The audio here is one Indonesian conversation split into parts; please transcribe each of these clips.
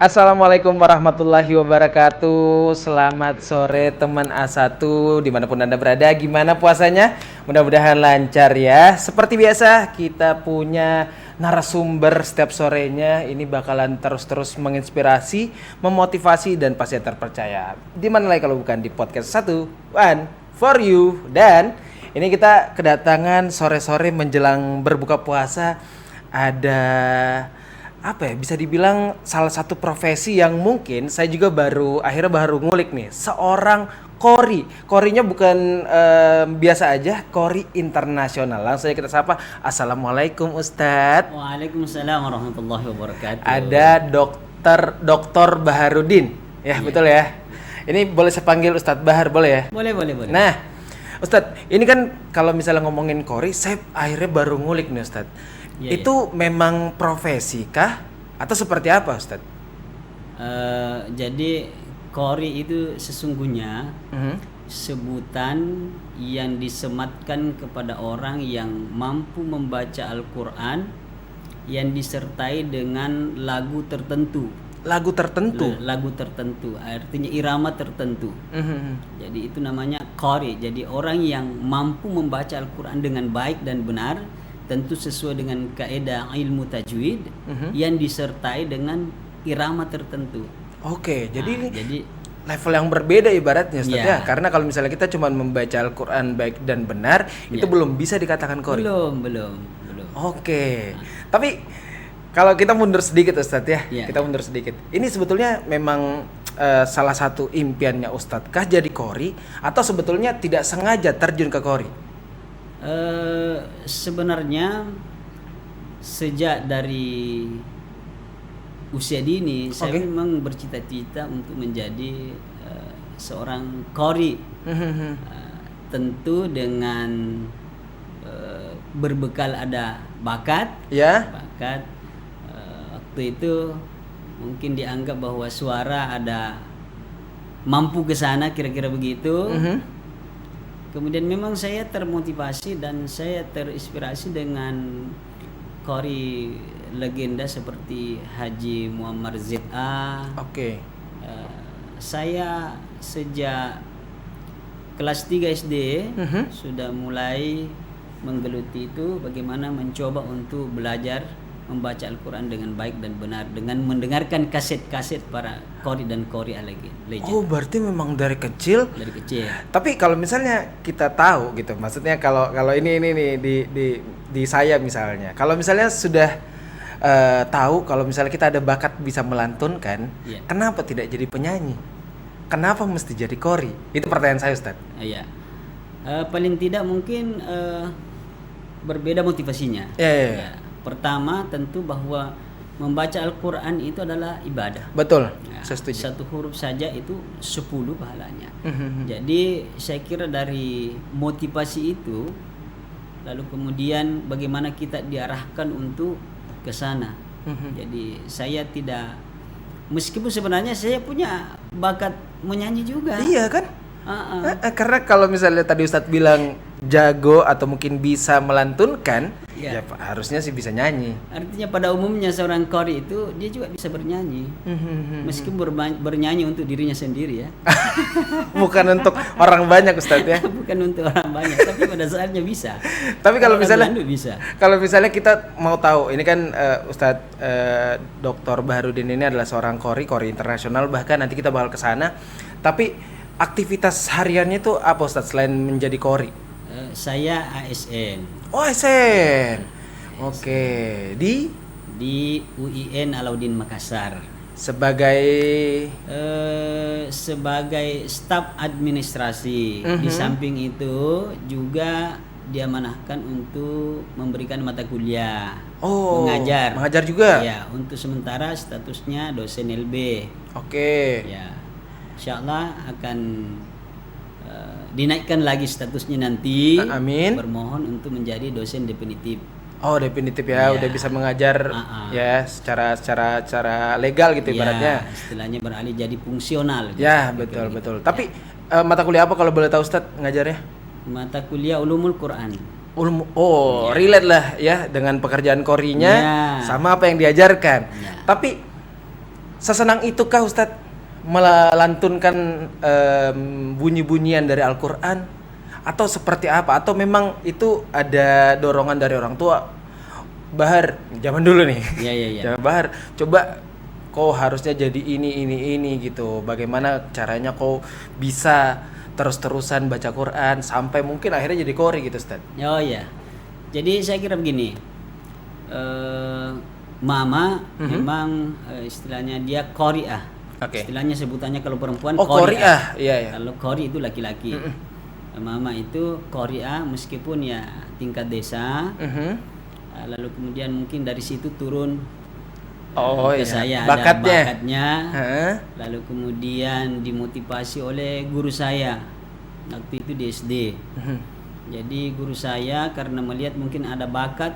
Assalamualaikum warahmatullahi wabarakatuh. Selamat sore teman A1 dimanapun Anda berada. Gimana puasanya? Mudah-mudahan lancar ya. Seperti biasa kita punya narasumber setiap sorenya. Ini bakalan terus-terus menginspirasi, memotivasi dan pasti terpercaya. Di mana lagi kalau bukan di podcast 1 for you. Dan ini kita kedatangan sore-sore menjelang berbuka puasa. Ada apa ya, bisa dibilang salah satu profesi yang mungkin saya juga akhirnya baru ngulik nih, seorang kori. Korinya bukan biasa aja, kori internasional. Langsung saja kita sapa. Assalamualaikum Ustadz. Waalaikumsalam warahmatullahi wabarakatuh. Ada Dokter Baharudin. Ya, betul ya. Ini boleh saya panggil Ustadz Bahar, boleh ya? Boleh. Nah, Ustadz, ini kan kalau misalnya ngomongin kori, saya akhirnya baru ngulik nih Ustadz. Itu memang profesi kah? Atau seperti apa Ustadz? Jadi kori itu sesungguhnya sebutan yang disematkan kepada orang yang mampu membaca Al-Quran yang disertai dengan lagu tertentu. Lagu tertentu? Lagu tertentu, artinya irama tertentu. Jadi itu namanya kori. Jadi orang yang mampu membaca Al-Quran dengan baik dan benar, tentu sesuai dengan kaidah ilmu tajwid yang disertai dengan irama tertentu. Oke, jadi level yang berbeda ibaratnya Ustaz ya. Karena kalau misalnya kita cuma membaca Al-Quran baik dan benar, itu belum bisa dikatakan kori. Belum. Oke. Tapi kalau kita mundur sedikit Ustaz ya, kita mundur sedikit. Ini sebetulnya memang salah satu impiannya Ustadz kah jadi kori, atau sebetulnya tidak sengaja terjun ke kori? Sebenarnya sejak dari usia dini saya memang bercita-cita untuk menjadi seorang kori. Tentu dengan berbekal ada bakat. Waktu itu mungkin dianggap bahwa suara ada mampu ke sana, kira-kira begitu. Kemudian memang saya termotivasi dan saya terinspirasi dengan kori legenda seperti Haji Muammar Z.A. Saya sejak kelas 3 SD sudah mulai menggeluti itu, bagaimana mencoba untuk belajar membaca Al-Quran dengan baik dan benar dengan mendengarkan kaset-kaset para kori dan kori legend. Oh, berarti memang dari kecil. Tapi kalau misalnya kita tahu gitu, maksudnya kalau ini nih di saya misalnya, kalau misalnya sudah tahu kalau misalnya kita ada bakat bisa melantunkan, kenapa tidak jadi penyanyi? Kenapa mesti jadi kori? Itu pertanyaan saya Ustaz. Paling tidak mungkin berbeda motivasinya. Pertama tentu bahwa membaca Al-Quran itu adalah ibadah. Betul, saya setuju. Satu huruf saja itu 10 pahalanya. Jadi saya kira dari motivasi itu, lalu kemudian bagaimana kita diarahkan untuk ke sana. Jadi saya tidak, meskipun sebenarnya saya punya bakat menyanyi juga. Iya kan? Karena kalau misalnya tadi Ustadz bilang jago atau mungkin bisa melantunkan, ya harusnya sih bisa nyanyi. Artinya pada umumnya seorang kori itu dia juga bisa bernyanyi, meskipun bernyanyi untuk dirinya sendiri ya. Bukan untuk orang banyak Ustadz ya. Bukan untuk orang banyak, tapi pada saatnya bisa. Tapi kalau misalnya bisa. Kalau misalnya kita mau tahu, ini kan Ustadz Dr. Baharudin ini adalah seorang kori internasional, bahkan nanti kita bakal ke sana. Tapi aktivitas hariannya itu apa Ustadz selain menjadi kori? Saya ASN. Oh, ASN. Oke. Di UIN Alauddin Makassar. Sebagai staf administrasi. Di samping itu juga diamanahkan untuk memberikan mata kuliah, Oh, mengajar. mengajar juga. Ya, untuk sementara statusnya dosen LB. Oke. Ya, insya Allah akan dinaikkan lagi statusnya nanti. Amin. Bermohon untuk menjadi dosen definitif. Oh, definitif ya, Ya. udah bisa mengajar ya secara legal gitu ibaratnya. Ya, istilahnya beralih jadi fungsional. Ya, betul betul. Tapi mata kuliah apa kalau boleh tahu Ustadz ngajarnya? Mata kuliah Ulumul Quran. Relate lah ya dengan pekerjaan korinya sama apa yang diajarkan. Ya. Tapi sesenang itukah Ustadz melantunkan bunyi-bunyian dari Al-Quran atau seperti apa? Atau memang itu ada dorongan dari orang tua? Bahar, zaman dulu nih. Iya. Zaman Bahar, coba kau harusnya jadi ini gitu. Bagaimana caranya kau bisa terus-terusan baca Quran sampai mungkin akhirnya jadi qori gitu, Ustaz? Oh ya. Jadi saya kira begini. Mama memang istilahnya dia qori'ah. Oke. Istilahnya sebutannya kalau perempuan qori'ah. Iya. Kalau qori itu laki-laki. Mama itu qori'ah meskipun ya tingkat desa. Lalu kemudian mungkin dari situ turun ke saya bakatnya. ada bakatnya. Lalu kemudian dimotivasi oleh guru saya waktu itu di SD. Jadi guru saya karena melihat mungkin ada bakat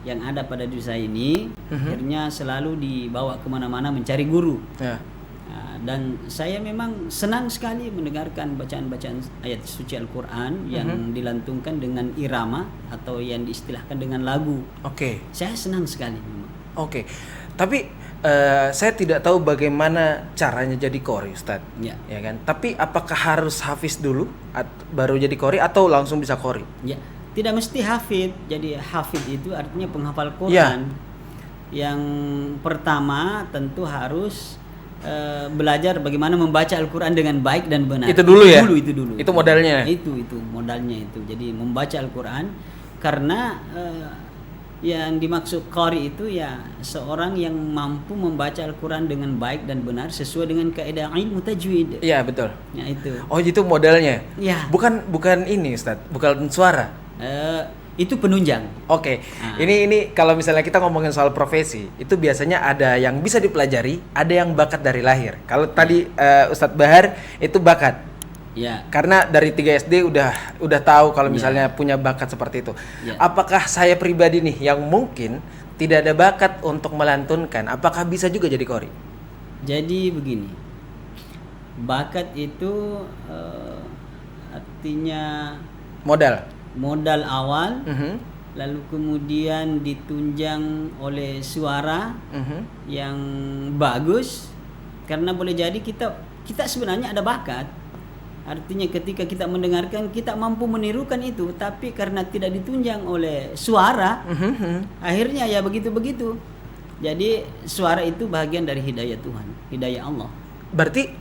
yang ada pada diri saya ini, akhirnya selalu dibawa kemana-mana mencari guru. Dan saya memang senang sekali mendengarkan bacaan-bacaan ayat suci Al-Quran yang dilantungkan dengan irama atau yang diistilahkan dengan lagu. Oke. Saya senang sekali memang. Oke. Tapi saya tidak tahu bagaimana caranya jadi qori, Ustadz. Ya. Ya kan? Tapi apakah harus hafiz dulu baru jadi qori atau langsung bisa qori? Ya, tidak mesti hafid. Jadi hafid itu artinya penghafal Quran. Ya. Yang pertama tentu harus belajar bagaimana membaca Al-Quran dengan baik dan benar. Itu dulu ya? Itu dulu. Itu modalnya? Itu modalnya itu. Jadi membaca Al-Quran karena yang dimaksud qari itu ya seorang yang mampu membaca Al-Quran dengan baik dan benar sesuai dengan kaidah ilmu tajwid. Iya, betul. Ya itu. Oh, itu modalnya? Ya. Bukan ini, Ustadz. Bukan suara. Itu penunjang. Oke. Ini kalau misalnya kita ngomongin soal profesi, itu biasanya ada yang bisa dipelajari, ada yang bakat dari lahir. Kalau tadi Ustadz Bahar itu bakat. Ya. Karena dari 3 SD udah tahu kalau misalnya punya bakat seperti itu. Ya. Apakah saya pribadi nih yang mungkin tidak ada bakat untuk melantunkan, apakah bisa juga jadi qori? Jadi begini. Bakat itu artinya modal awal, lalu kemudian ditunjang oleh suara yang bagus, karena boleh jadi kita sebenarnya ada bakat. Artinya ketika kita mendengarkan kita mampu menirukan itu, tapi karena tidak ditunjang oleh suara, akhirnya ya begitu-begitu. Jadi suara itu bagian dari hidayah Tuhan, hidayah Allah. Berarti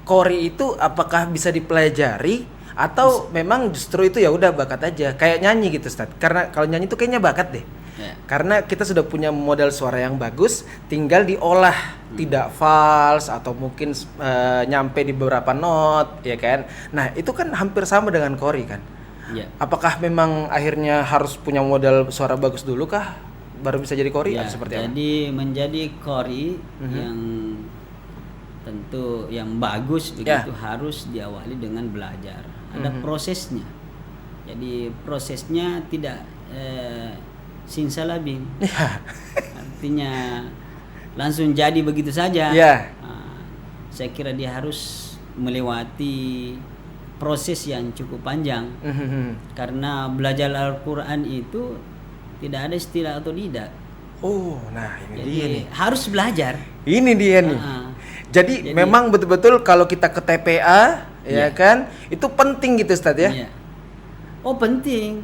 qori itu apakah bisa dipelajari? Atau memang justru itu ya udah bakat aja, kayak nyanyi gitu, Ustaz. Karena kalau nyanyi itu kayaknya bakat deh. Ya. Karena kita sudah punya modal suara yang bagus, tinggal diolah, tidak fals atau mungkin nyampe di beberapa not, ya kan. Nah, itu kan hampir sama dengan qori kan. Ya. Apakah memang akhirnya harus punya modal suara bagus dulu kah baru bisa jadi qori atau seperti apa? Jadi menjadi qori yang tentu yang bagus begitu harus diawali dengan belajar. Ada prosesnya. Jadi prosesnya tidak simsalabim. Artinya langsung jadi begitu saja. Saya kira dia harus melewati proses yang cukup panjang. Karena belajar Al-Quran itu tidak ada istilah otodidak. Oh, nah ini Jadi dia nih. harus belajar. Ini dia nih. Jadi memang betul-betul kalau kita ke TPA, ya kan, itu penting gitu, Ustaz ya? Iya. Oh, penting.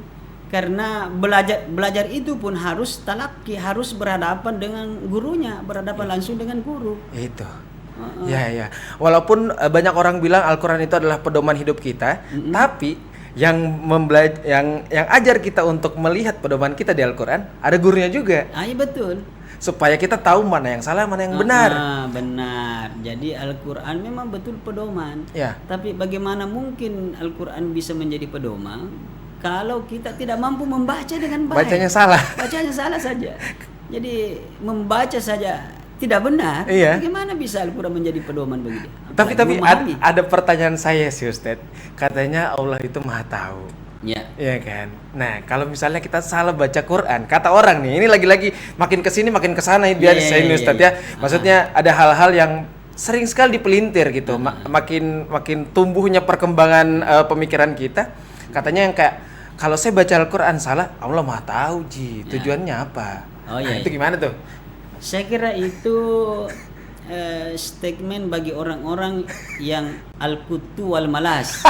Karena belajar itu pun harus talaki, harus berhadapan dengan gurunya, berhadapan langsung dengan guru. Itu. Ya. Walaupun banyak orang bilang Al-Quran itu adalah pedoman hidup kita, tapi yang ajar kita untuk melihat pedoman kita di Al-Quran ada gurunya juga. Iya betul. Supaya kita tahu mana yang salah, mana yang benar. Benar. Jadi Al-Quran memang betul pedoman. Ya. Tapi bagaimana mungkin Al-Quran bisa menjadi pedoman kalau kita tidak mampu membaca dengan baik. Bacanya salah. Bacanya salah saja. Jadi membaca saja tidak benar. Iya. Bagaimana bisa Al-Quran menjadi pedoman bagi dia? Tapi Apalagi memahami. ada pertanyaan saya sih Ustadz. Katanya Allah itu Maha tahu. Ya. Iya kan. Nah, kalau misalnya kita salah baca Quran, kata orang nih, ini lagi-lagi makin kesini makin kesana dia Iya, ini iya, Ustadz iya. ya. Maksudnya ada hal-hal yang sering sekali dipelintir gitu. Makin tumbuhnya perkembangan pemikiran kita. Katanya yang kayak kalau saya baca Al-Quran salah, Allah Maha tahu Ji. Tujuannya apa? Oh, iya, Itu iya. gimana tuh? Saya kira itu statement bagi orang-orang yang al-kutu wal malas.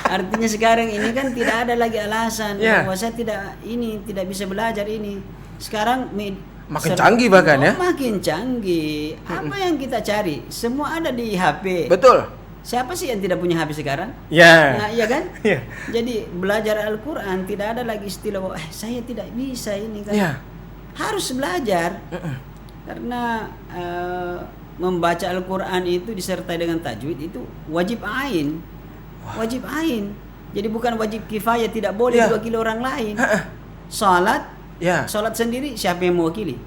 Artinya sekarang ini kan tidak ada lagi alasan Yeah. bahwa saya tidak bisa belajar ini. Sekarang Makin canggih bahkan ya. Makin canggih. Apa yang kita cari? Semua ada di HP. Betul. Siapa sih yang tidak punya HP sekarang? Ya. Nah, iya kan? Iya. Jadi belajar Al-Quran tidak ada lagi istilah bahwa saya tidak bisa ini kan. Iya. Harus belajar. Karena membaca Al-Quran itu disertai dengan tajwid itu wajib ain. Wajib ain. Jadi bukan wajib kifayah, tidak boleh Ya. diwakili orang lain. Salat, Ya. salat sendiri siapa yang mewakili?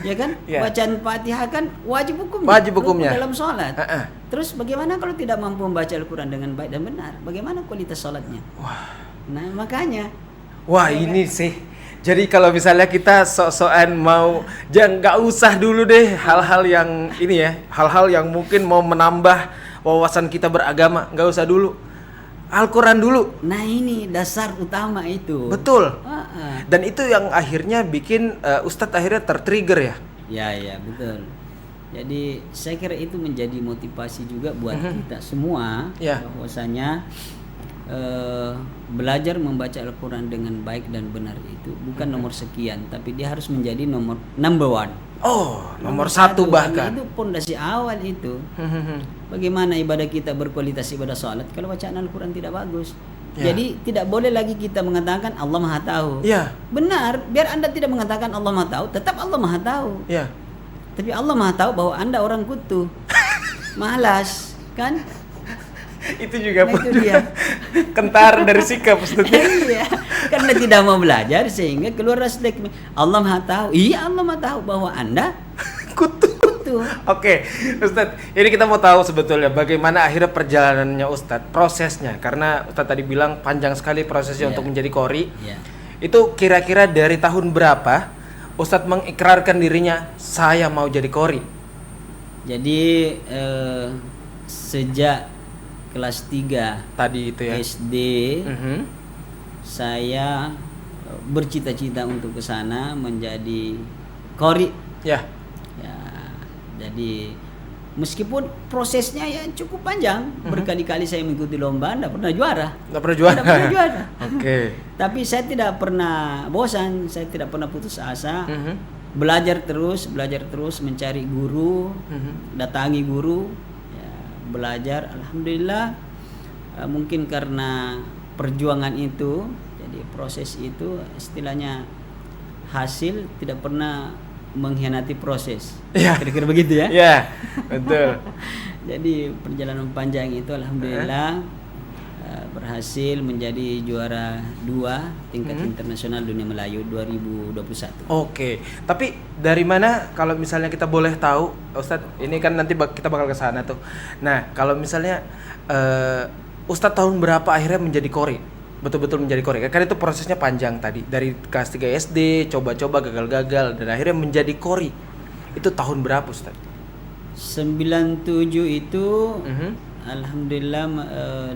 Ya kan? Ya. Bacaan Fatihah kan wajib hukumnya. Wajib hukumnya. Rukun dalam salat. Heeh. Terus bagaimana kalau tidak mampu membaca Al-Quran dengan baik dan benar? Bagaimana kualitas salatnya? Wah. Nah, makanya Wah, Ya ini sih. Jadi kalau misalnya kita sok-sokan mau jangan nggak usah dulu deh hal-hal yang ini ya, hal-hal yang mungkin mau menambah wawasan kita beragama, nggak usah dulu. Al-Quran dulu. nah ini dasar utama itu. Betul. Ah. Dan itu yang akhirnya bikin Ustadz akhirnya tertrigger ya. Ya, betul. Jadi saya kira itu menjadi motivasi juga buat kita semua Ya. bahwasanya belajar membaca Al-Quran dengan baik dan benar itu bukan nomor sekian, tapi dia harus menjadi number one. Oh, nomor satu bahkan. Itu pondasi awal itu. Bagaimana ibadah kita berkualitas ibadah salat kalau bacaan Al-Quran tidak bagus? Ya. Jadi tidak boleh lagi kita mengatakan Allah Maha tahu. Ya. Benar, biar Anda tidak mengatakan Allah Maha tahu, tetap Allah Maha tahu. Ya. Tapi Allah Maha tahu bahwa Anda orang kutu. Malas, kan? Itu juga Nah, itu dia. kentar dari sikap Ustadz. Iya, karena tidak mau belajar sehingga keluar statement Allah Maha tahu. Iya, Allah Maha tahu bahwa Anda Kutu. kutu. Oke, Ustadz, ini kita mau tahu sebetulnya bagaimana akhirnya perjalanannya Ustadz, prosesnya. Karena Ustadz tadi bilang panjang sekali prosesnya Iya. untuk menjadi qori. Iya. Itu kira-kira dari tahun berapa Ustadz mengikrarkan dirinya, saya mau jadi qori? Jadi sejak kelas 3 Tadi itu ya. SD Mhm. saya bercita-cita untuk ke sana menjadi qori. Ya. Ya, jadi meskipun prosesnya ya cukup panjang, berkali-kali saya mengikuti lomba, tidak pernah juara. Nggak pernah juara. Tidak pernah juara. Oke. Tapi saya tidak pernah bosan, saya tidak pernah putus asa. Mhm. Belajar terus, mencari guru, datangi guru, ya, belajar. Alhamdulillah, mungkin karena perjuangan itu, jadi proses itu istilahnya hasil tidak pernah mengkhianati proses. Iya. Kira-kira begitu ya. Ya, betul. Jadi perjalanan panjang itu alhamdulillah berhasil menjadi juara 2 tingkat internasional dunia Melayu 2021. Oke, tapi dari mana kalau misalnya kita boleh tahu, Ustadz, ini kan nanti kita bakal ke sana tuh. Nah, kalau misalnya Ustadz tahun berapa akhirnya menjadi qori? Betul-betul menjadi qori. Kan itu prosesnya panjang tadi. Dari kelas 3 SD, coba-coba gagal-gagal dan akhirnya menjadi qori. Itu tahun berapa, Ustadz? 97 itu alhamdulillah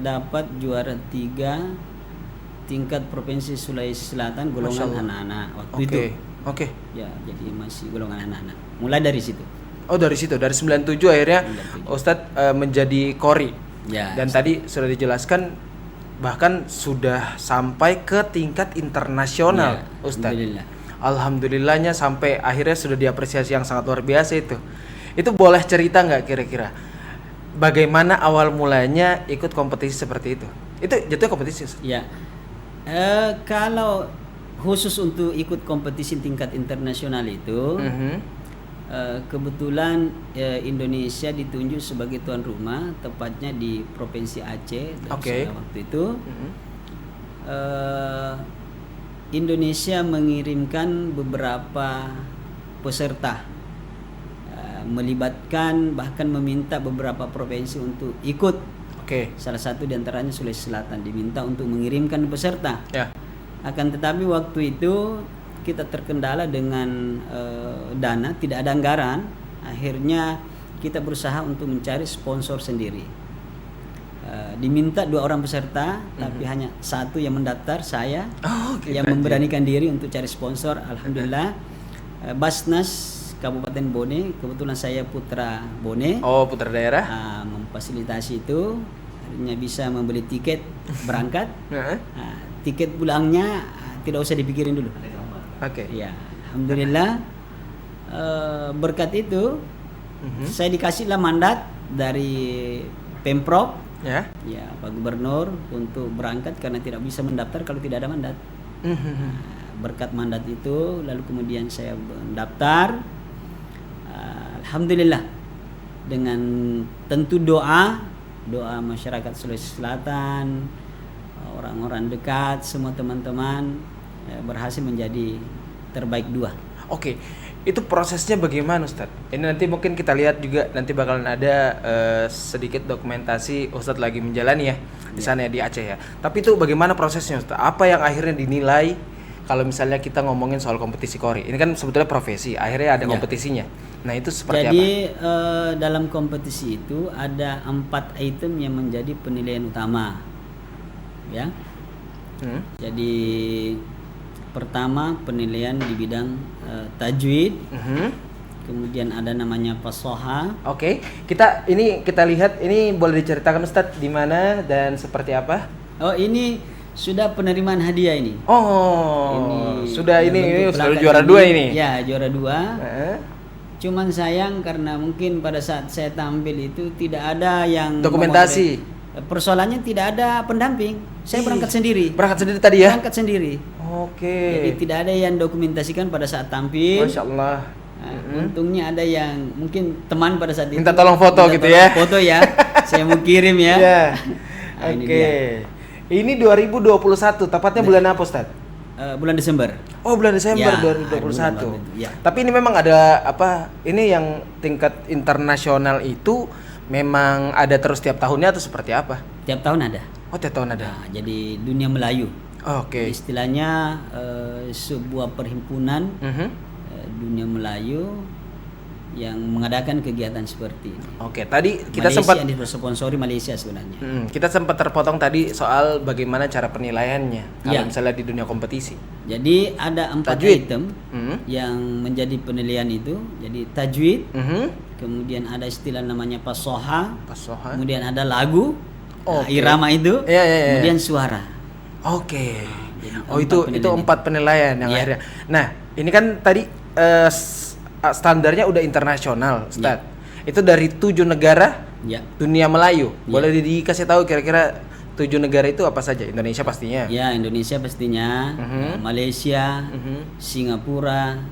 dapat juara 3 tingkat provinsi Sulawesi Selatan golongan anak-anak waktu itu. Oke. Ya, jadi masih golongan anak-anak. Mulai dari situ. Oh, dari situ, dari 97 akhirnya 97. Ustadz menjadi qori. Ya. Dan tadi sudah dijelaskan bahkan sudah sampai ke tingkat internasional, Ya, Ustadz. alhamdulillah. Alhamdulillahnya sampai akhirnya sudah diapresiasi yang sangat luar biasa itu. Itu boleh cerita nggak kira-kira? Bagaimana awal mulanya ikut kompetisi seperti itu? Itu jatuhnya kompetisi, Ustadz? Ya, kalau khusus untuk ikut kompetisi tingkat internasional itu, kebetulan Indonesia ditunjuk sebagai tuan rumah, tepatnya di Provinsi Aceh. Oke. Waktu itu Indonesia mengirimkan beberapa peserta, melibatkan bahkan meminta beberapa provinsi untuk ikut. Oke. Salah satu diantaranya Sulawesi Selatan diminta untuk mengirimkan peserta. Ya. Akan tetapi waktu itu kita terkendala dengan dana, tidak ada anggaran. Akhirnya kita berusaha untuk mencari sponsor sendiri. Diminta 2 orang peserta, tapi hanya 1 yang mendaftar, saya yang memberanikan diri untuk cari sponsor. Alhamdulillah, Basnas Kabupaten Bone, kebetulan saya putra Bone. Oh, putra daerah. Memfasilitasi itu, akhirnya bisa membeli tiket berangkat. Tiket pulangnya tidak usah dipikirin dulu. Oke. Ya, alhamdulillah, berkat itu saya dikasihlah mandat dari Pemprov, Ya. Pak Gubernur, untuk berangkat karena tidak bisa mendaftar kalau tidak ada mandat. Berkat mandat itu, lalu kemudian saya mendaftar. Alhamdulillah, dengan tentu doa masyarakat Sulawesi Selatan, orang-orang dekat, semua teman-teman, berhasil menjadi terbaik 2. Oke, itu prosesnya bagaimana Ustadz? Ini nanti mungkin kita lihat juga, nanti bakalan ada sedikit dokumentasi Ustadz lagi menjalani ya di sana ya, di Aceh ya. Tapi itu bagaimana prosesnya Ustadz? Apa yang akhirnya dinilai kalau misalnya kita ngomongin soal kompetisi kori? Ini kan sebetulnya profesi, akhirnya ada kompetisinya. Nah itu seperti Jadi apa? dalam kompetisi itu ada 4 item yang menjadi penilaian utama, ya. Jadi pertama penilaian di bidang tajwid, kemudian ada namanya fasoha. Oke, kita lihat, ini boleh diceritakan Ustadz di mana dan seperti apa? Oh, ini sudah penerimaan hadiah ini. Oh, ini sudah plakat juara 2 ini. Ya, juara 2. Cuman sayang karena mungkin pada saat saya tampil itu tidak ada yang dokumentasi. Persoalannya tidak ada pendamping. Saya berangkat sendiri. Berangkat sendiri tadi ya? Berangkat sendiri. Oke. Jadi tidak ada yang dokumentasikan pada saat tampil. Masya Allah. Untungnya ada yang mungkin teman pada saat itu minta tolong foto gitu ya. Foto ya. Saya mau kirim ya. Yeah. Nah, Oke. Ini 2021, tepatnya bulan apa Ustaz? Bulan Desember. Oh, bulan Desember Ya, 2021. ya. Tapi ini memang ada apa? Ini yang tingkat internasional itu memang ada terus tiap tahunnya atau seperti apa? Tiap tahun ada. Oh, tiap tahun ada. Nah, jadi dunia Melayu. Oke. Istilahnya sebuah perhimpunan dunia Melayu yang mengadakan kegiatan seperti ini. Oke, tadi kita Malaysia sempat yang disponsori Malaysia sebenarnya. kita sempat terpotong tadi soal bagaimana cara penilaiannya kalau Ya. misalnya di dunia kompetisi. Jadi ada 4 Tajwid. item yang menjadi penilaian itu. Jadi tajwid, kemudian ada istilah namanya fasoha, Fasoha. kemudian ada lagu, Oke. irama itu, Iya, iya, iya. kemudian suara. Oke. Jadi Oh, itu 4 penilaian yang Iya. akhirnya. Nah, ini kan tadi standarnya udah internasional, Ustaz. Itu dari 7 negara Ya. dunia Melayu. Boleh dikasih tahu kira-kira 7 negara itu apa saja? Indonesia pastinya. Ya, Indonesia pastinya, Malaysia, Singapura,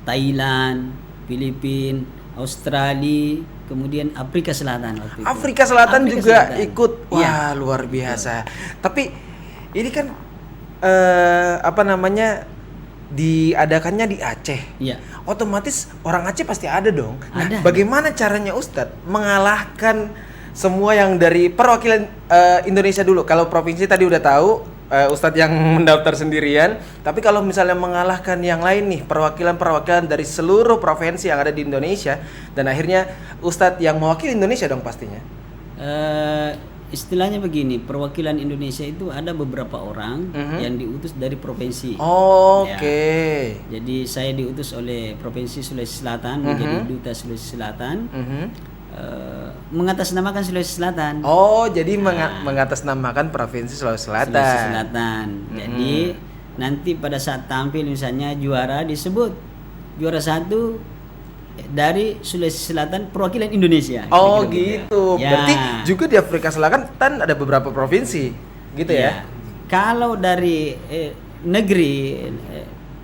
Thailand, Filipina, Australia, kemudian Afrika Selatan waktu itu. Afrika Selatan Afrika juga Selatan. ikut. Wah, Iya. luar biasa. Tapi ini kan diadakannya di Aceh. Iya. Otomatis orang Aceh pasti ada dong. Nah, Ada. bagaimana caranya Ustadz mengalahkan semua yang dari perwakilan Indonesia dulu? Kalau provinsi tadi udah tahu, Ustadz yang mendaftar sendirian. Tapi kalau misalnya mengalahkan yang lain nih, perwakilan-perwakilan dari seluruh provinsi yang ada di Indonesia, dan akhirnya Ustadz yang mewakili Indonesia dong pastinya. Istilahnya begini, perwakilan Indonesia itu ada beberapa orang yang diutus dari provinsi. Oke. Jadi saya diutus oleh Provinsi Sulawesi Selatan menjadi duta Sulawesi Selatan, mengatasnamakan Sulawesi Selatan. Oh, jadi mengatasnamakan Provinsi Sulawesi Selatan. Sulawesi Selatan. Jadi nanti pada saat tampil misalnya juara disebut juara 1 dari Sulawesi Selatan perwakilan Indonesia. Oh Kira-kira gitu. Ya. Berarti juga di Afrika Selatan kan ada beberapa provinsi, gitu ya? Kalau dari negeri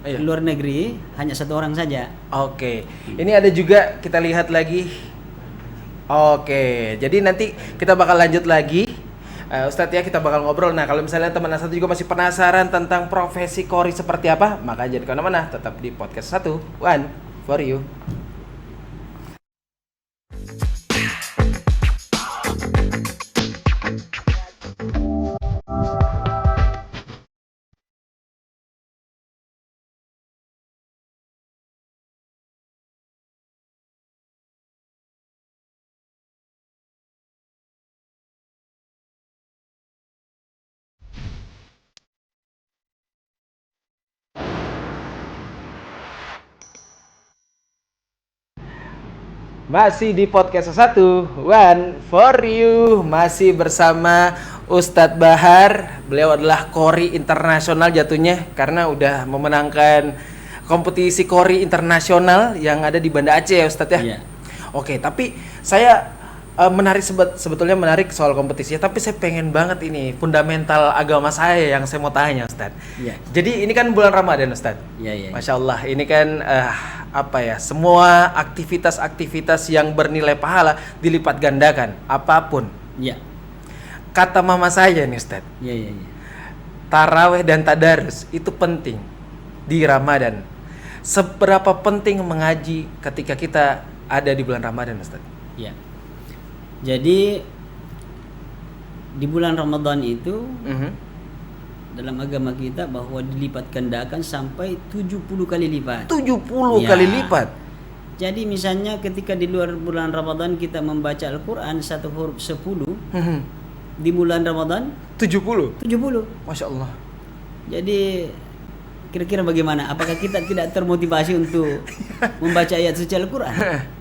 Iya. luar negeri hanya 1 orang saja. Oke. Ini ada juga, kita lihat lagi. Oke. Jadi nanti kita bakal lanjut lagi Ustadz ya, kita bakal ngobrol. Nah, kalau misalnya teman A1 juga masih penasaran tentang profesi qori seperti apa, maka jangan kemana-mana, tetap di podcast 1 One for you. Masih di podcast 1 One for you, masih bersama Ustadz Bahar. Beliau adalah qori internasional jatuhnya karena udah memenangkan kompetisi qori internasional yang ada di Banda Aceh ya Ustadz ya. Iya. Oke, tapi saya menarik sebetulnya menarik soal kompetisinya, tapi saya pengen banget ini fundamental agama saya yang saya mau tanya Ustadz. Iya. Jadi ini kan bulan Ramadan Ustadz. Iya. Masya Allah, ini kan semua aktivitas yang bernilai pahala dilipat gandakan, apapun. Iya. Kata mama saya nih Ustaz, Iya. taraweh dan tadarus itu penting di Ramadan. Seberapa penting mengaji ketika kita ada di bulan Ramadan Ustaz? Iya. Jadi di bulan Ramadan itu dalam agama kita bahwa dilipat gandakan sampai 70 kali lipat. 70 Ya. kali lipat. Jadi misalnya ketika di luar bulan Ramadan kita membaca Al-Quran satu huruf 10, di bulan Ramadan 70. 70. Masya Allah. Jadi kira-kira bagaimana? Apakah kita tidak termotivasi untuk membaca ayat suci Al-Quran?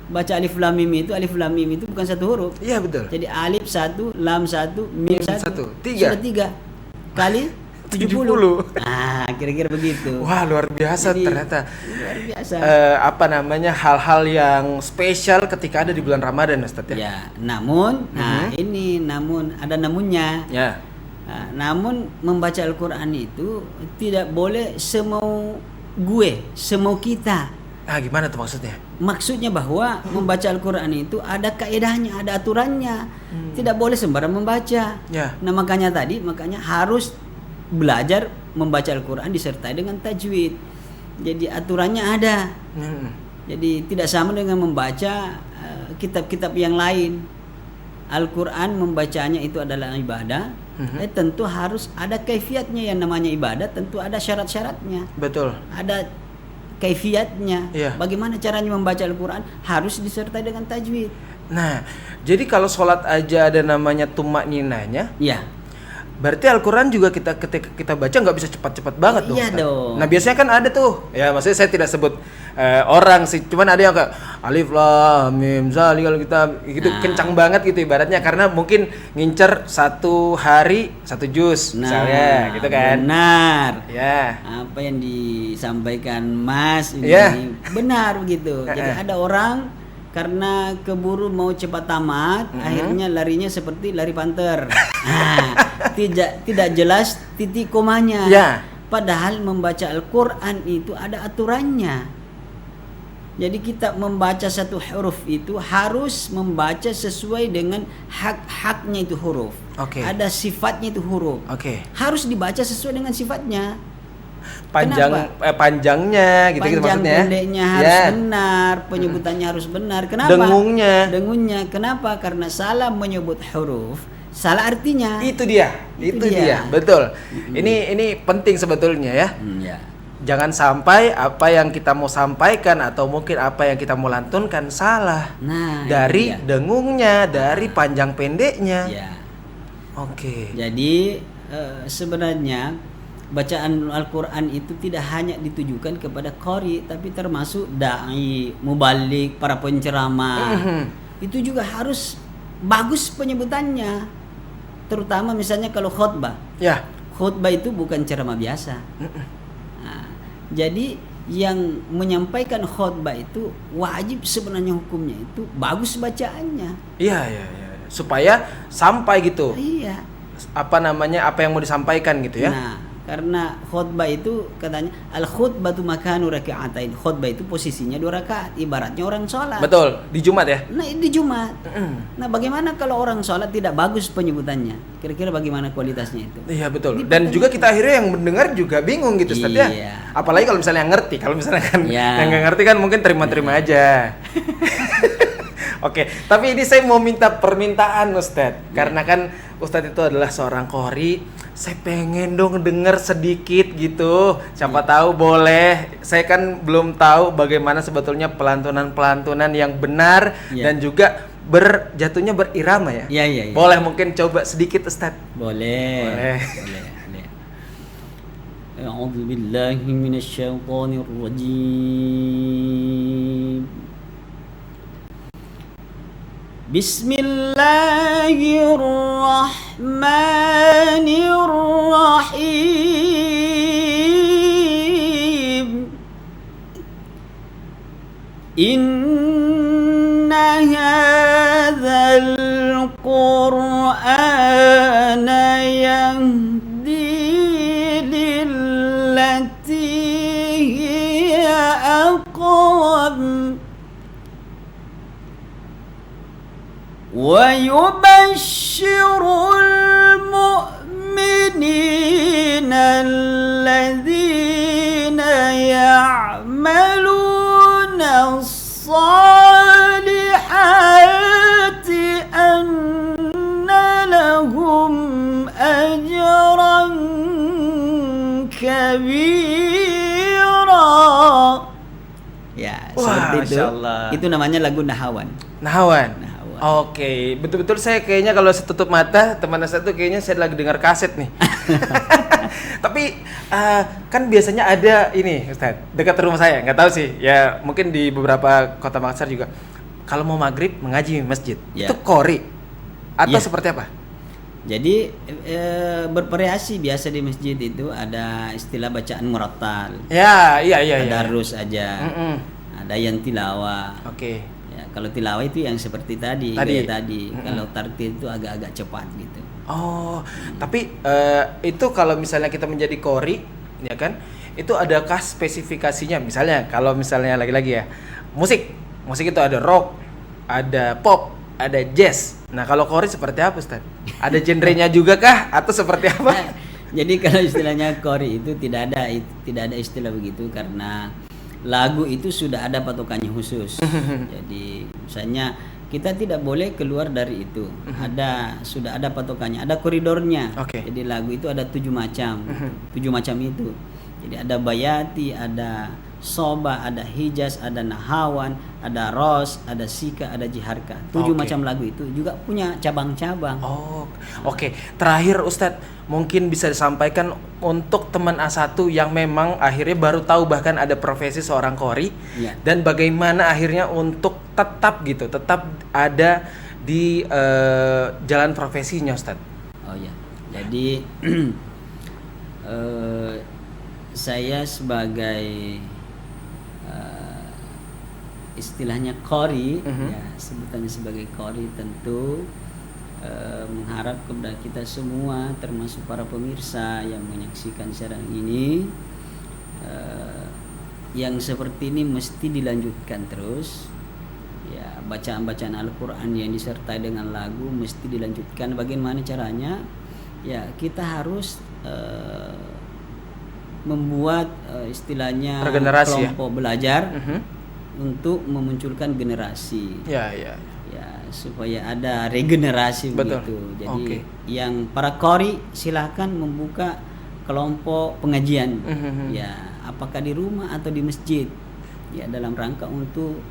Baca alif lam mim itu bukan satu huruf. Iya betul. Jadi alif 1, lam 1, mim 1. 3. Sudah 3 kali 70. Nah, kira-kira begitu. Wah, luar biasa. Jadi, ternyata. Luar biasa. Hal-hal yang spesial ketika ada di bulan Ramadan Ustaz ya. Ya, namun namun ada namunnya. Ya. Nah, namun membaca Al-Quran itu tidak boleh semau kita. Ah, gimana tuh maksudnya? Maksudnya bahwa membaca Al-Quran itu ada kaedahnya, ada aturannya. Tidak boleh sembarang membaca. Ya. Nah, makanya harus belajar membaca Al-Quran disertai dengan tajwid. Jadi aturannya ada. Jadi tidak sama dengan membaca kitab-kitab yang lain. Al-Quran membacanya itu adalah ibadah. Tentu harus ada kaifiatnya, yang namanya ibadah tentu ada syarat-syaratnya. Betul. Ada kaifiatnya. Iya. Bagaimana caranya membaca Al-Quran harus disertai dengan tajwid. Nah, jadi kalau sholat aja ada namanya tumak ninanya, Iya. berarti Al-Quran juga ketika kita baca nggak bisa cepat-cepat banget dong. Iya Ustaz? dong. Nah, biasanya kan ada tuh. Ya, maksudnya saya tidak sebut orang sih, cuman ada yang kayak alif lam mim zalik, kalau kita gitu kencang banget gitu ibaratnya, karena mungkin ngincer satu hari satu juz misalnya gitu kan. Benar. Ya. Apa yang disampaikan Mas ini Iya. benar begitu. Jadi ada orang karena keburu mau cepat tamat, akhirnya larinya seperti lari panter. Nah, tidak jelas titik komanya. Ya. Padahal membaca Al-Quran itu ada aturannya. Jadi kita membaca satu huruf itu harus membaca sesuai dengan hak-haknya itu huruf. Oke. Ada sifatnya itu huruf. Oke. Harus dibaca sesuai dengan sifatnya. Panjangnya gitu Panjang maksudnya. pendeknya harus benar, penyebutannya harus benar. Kenapa? Dengungnya. Kenapa? Karena salah menyebut huruf, salah artinya. Itu dia. Betul. Ini penting sebetulnya ya. Ya. Jangan sampai apa yang kita mau sampaikan atau mungkin apa yang kita mau lantunkan salah. Nah, dari itu dia. dengungnya, dari panjang pendeknya. Ya. Oke. Jadi sebenarnya bacaan Al-Quran itu tidak hanya ditujukan kepada qari, tapi termasuk dai, mubalik, para penceramah. Itu juga harus bagus penyebutannya. Terutama misalnya kalau khutbah. Ya. Khutbah itu bukan ceramah biasa. Nah, jadi yang menyampaikan khutbah itu wajib sebenarnya hukumnya itu bagus bacaannya. Iya. Supaya sampai gitu. Iya. Apa yang mau disampaikan gitu ya. Nah, Karena khutbah itu katanya al khutbatu makanu raka'atain. Khutbah itu posisinya 2 rakaat, ibaratnya orang sholat. Betul, di Jumat ya. Nah, di Jumat. Nah, bagaimana kalau orang sholat tidak bagus penyebutannya? Kira-kira bagaimana kualitasnya itu? Iya betul. Dan juga kita akhirnya yang mendengar juga bingung gitu Ustaz ya. Iya. Apalagi kalau misalnya yang ngerti. Kalau misalnya kan Iya. yang nggak ngerti kan mungkin terima-terima aja. Oke, tapi ini saya mau minta permintaan Ustadz. Karena kan Ustadz itu adalah seorang qori. Saya pengen dong denger sedikit gitu. Siapa tahu boleh. Saya kan belum tahu bagaimana sebetulnya pelantunan-pelantunan yang benar dan juga jatuhnya berirama ya. Iya. Boleh mungkin coba sedikit Ustadz. Boleh. A'udzu billahi minasyaitonir rajim. Bismillahirrahmanirrahim. Inna hadzal qur'ana yahdi lillati hiya aqwam ويبشر المؤمنين الذين يعملون الصالحات أن لهم أجرا كبيرا. Ya, seperti itu. Itu namanya lagu Nahawan. Nahawan. Oke, betul-betul saya kayaknya kalau saya tutup mata, teman saya tuh kayaknya saya lagi dengar kaset nih. Tapi kan biasanya ada ini, Ustaz, dekat rumah saya, nggak tahu sih, ya mungkin di beberapa kota Makassar juga. Kalau mau maghrib mengaji di masjid, itu qori atau seperti apa? Jadi bervariasi, biasa di masjid itu ada istilah bacaan murattal. Iya. Tadarus aja. Ada yang tilawah. Oke. Kalau tilawah itu yang seperti tadi. Kalau tartil itu agak-agak cepat gitu. Oh, tapi itu kalau misalnya kita menjadi qori, ya kan? Itu adakah spesifikasinya? Misalnya kalau misalnya lagi-lagi ya, musik itu ada rock, ada pop, ada jazz. Nah, kalau qori seperti apa, Ustaz? Ada genrenya juga kah atau seperti apa? Nah, jadi kalau istilahnya qori itu tidak ada istilah begitu, karena lagu itu sudah ada patokannya khusus. Jadi misalnya kita tidak boleh keluar dari itu. Sudah ada patokannya, ada koridornya. Jadi lagu itu ada 7 macam. 7 macam itu. Jadi ada bayati, ada soba, ada hijaz, ada nahawan, ada ros, ada sika, ada jiharka. 7 macam lagu itu juga punya cabang-cabang. Oke. Terakhir Ustadz, mungkin bisa disampaikan untuk teman A1 yang memang akhirnya baru tahu bahkan ada profesi seorang qori, dan bagaimana akhirnya untuk tetap ada di jalan profesinya, Ustadz. Jadi saya sebagai istilahnya qori, sebutannya sebagai qori, tentu mengharap kepada kita semua, termasuk para pemirsa yang menyaksikan siaran ini, yang seperti ini mesti dilanjutkan terus. Ya, bacaan-bacaan Al-Quran yang disertai dengan lagu mesti dilanjutkan. Bagaimana caranya? Ya, kita harus membuat istilahnya kelompok belajar untuk memunculkan generasi. Ya, supaya ada regenerasi. Begitu. Jadi yang para qori silahkan membuka kelompok pengajian. Ya, apakah di rumah atau di masjid. Ya, dalam rangka untuk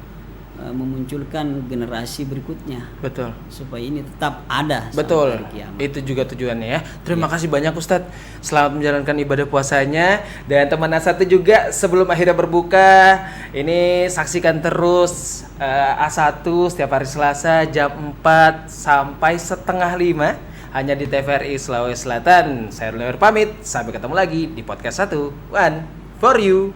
memunculkan generasi berikutnya. Betul. Supaya ini tetap ada. Betul. Itu juga tujuannya ya. Terima kasih banyak Ustadz. Selamat menjalankan ibadah puasanya. Dan teman A1 juga sebelum akhirnya berbuka, ini saksikan terus A1 setiap hari Selasa jam 4 sampai setengah 5 hanya di TVRI Sulawesi Selatan. Saya Lewer pamit. Sampai ketemu lagi di podcast 1 One for you.